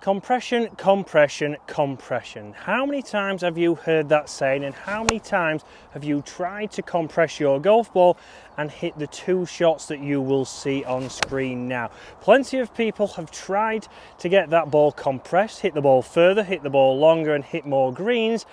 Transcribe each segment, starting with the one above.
Compression, compression, compression. How many times have you heard that saying, and how many times have you tried to compress your golf ball and hit the two shots that you will see on screen now? Plenty of people have tried to get that ball compressed, hit the ball further, hit the ball longer and hit more greens,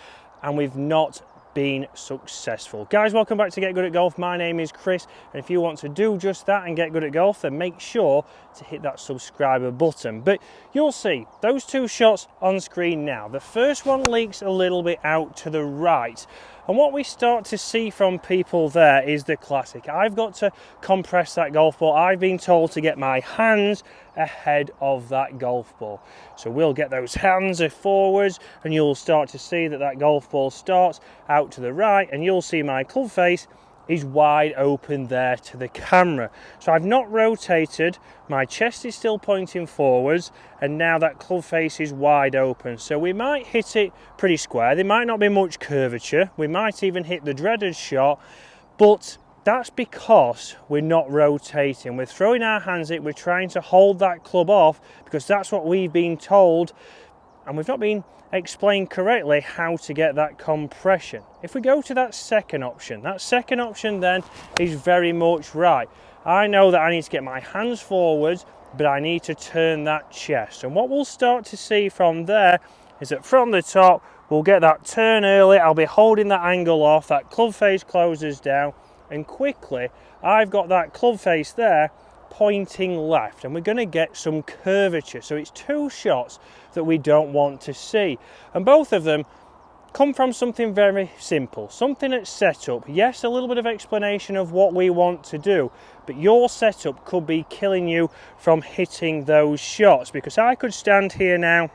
and we've not been successful. Guys, welcome back to Get Good at Golf. My name is Chris, and if you want to do just that and get good at golf, then make sure to hit that subscriber button. But you'll see those two shots on screen now. The first one leaks a little bit out to the right, and what we start to see from people there is the classic: I've got to compress that golf ball. I've been told to get my hands ahead of that golf ball. So we'll get those hands forwards, and you'll start to see that that golf ball starts out to the right, and you'll see my club face is wide open there to the camera. So I've not rotated, my chest is still pointing forwards, and now that club face is wide open. So we might hit it pretty square, there might not be much curvature, we might even hit the dreaded shot, but that's because we're not rotating. We're throwing our hands at it, we're trying to hold that club off because that's what we've been told, and we've not been explained correctly how to get that compression. If we go to that second option then is very much right. I know that I need to get my hands forwards, but I need to turn that chest. And what we'll start to see from there is that from the top, we'll get that turn early. I'll be holding that angle off, that club face closes down, and quickly I've got that club face there pointing left, and we're going to get some curvature. So it's two shots that we don't want to see, and both of them come from something very simple, something that's set up. Yes, a little bit of explanation of what we want to do, but your setup could be killing you from hitting those shots, because I could stand here now,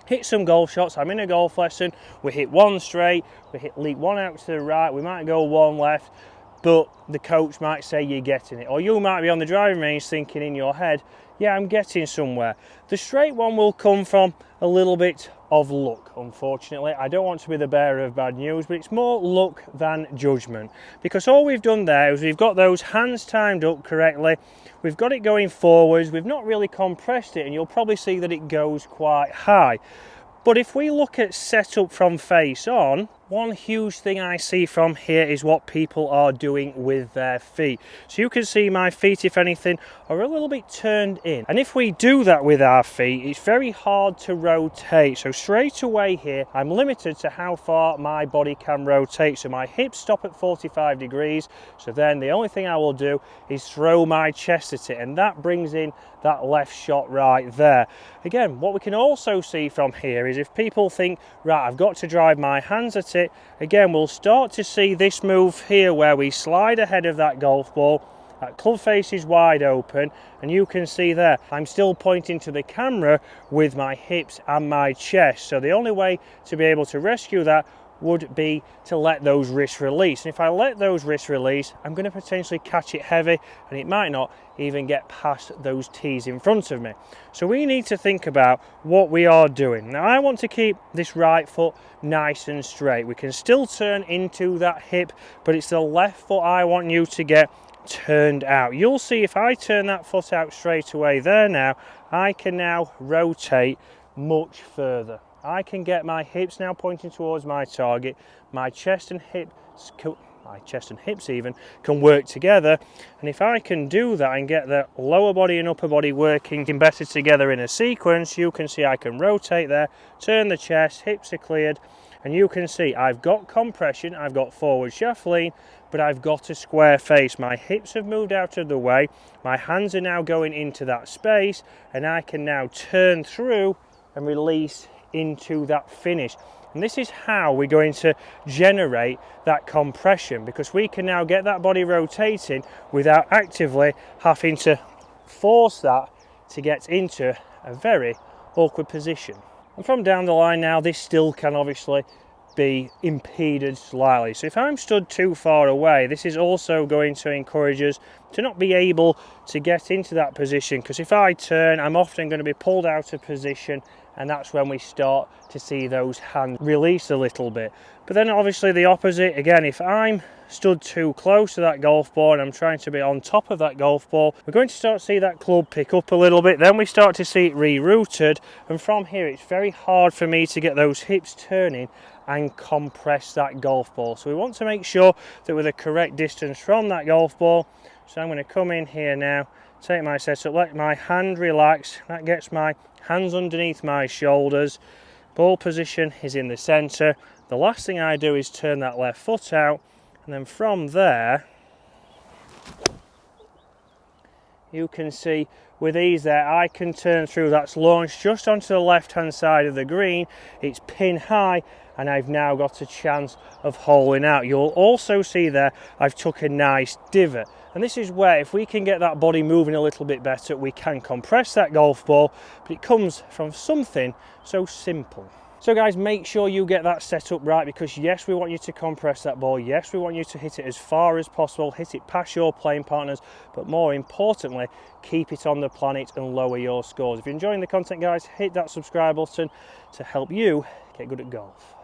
hit some golf shots. I'm in a golf lesson, we hit one straight, we leap one out to the right, we might go one left, but the coach might say you're getting it, or you might be on the driving range thinking in your head, yeah, I'm getting somewhere. The straight one will come from a little bit of luck, unfortunately. I don't want to be the bearer of bad news, but it's more luck than judgment, because all we've done there is we've got those hands timed up correctly, we've got it going forwards, we've not really compressed it, and you'll probably see that it goes quite high. But if we look at setup from face on, one huge thing I see from here is what people are doing with their feet. So you can see my feet, if anything, are a little bit turned in. And if we do that with our feet, it's very hard to rotate. So straight away here, I'm limited to how far my body can rotate. So my hips stop at 45 degrees. So then the only thing I will do is throw my chest at it. And that brings in that left shot right there. Again, what we can also see from here is if people think, right, I've got to drive my hands at it, again, we'll start to see this move here where we slide ahead of that golf ball, that club face is wide open, and you can see there, I'm still pointing to the camera with my hips and my chest. So the only way to be able to rescue that would be to let those wrists release. And if I let those wrists release, I'm going to potentially catch it heavy, and it might not even get past those tees in front of me. So we need to think about what we are doing. Now I want to keep this right foot nice and straight. We can still turn into that hip, but it's the left foot I want you to get turned out. You'll see if I turn that foot out straight away there now, I can now rotate much further. I can get my hips now pointing towards my target, my chest and hips even can work together, and if I can do that and get the lower body and upper body working better together in a sequence, you can see I can rotate there, turn the chest, hips are cleared, and you can see I've got compression, I've got forward shaft lean, but I've got a square face. My hips have moved out of the way, my hands are now going into that space, and I can now turn through and release into that finish. And this is how we're going to generate that compression, because we can now get that body rotating without actively having to force that to get into a very awkward position. And from down the line now, this still can obviously be impeded slightly. So if I'm stood too far away, this is also going to encourage us to not be able to get into that position, because if I turn, I'm often going to be pulled out of position, and that's when we start to see those hands release a little bit. But then obviously the opposite, again, if I'm stood too close to that golf ball and I'm trying to be on top of that golf ball, we're going to start to see that club pick up a little bit, then we start to see it rerouted, and from here it's very hard for me to get those hips turning and compress that golf ball. So we want to make sure that we're the correct distance from that golf ball. So I'm going to come in here now, take my setup, let my hand relax, that gets my hands underneath my shoulders, ball position is in the centre. The last thing I do is turn that left foot out, and then from there you can see with ease there I can turn through. That's launched just onto the left hand side of the green, it's pin high, and I've now got a chance of holing out. You'll also see there I've took a nice divot, and this is where if we can get that body moving a little bit better, we can compress that golf ball, but it comes from something so simple. So guys, make sure you get that set up right, because yes, we want you to compress that ball, yes, we want you to hit it as far as possible, hit it past your playing partners, but more importantly, keep it on the planet and lower your scores. If you're enjoying the content guys, hit that subscribe button to help you get good at golf.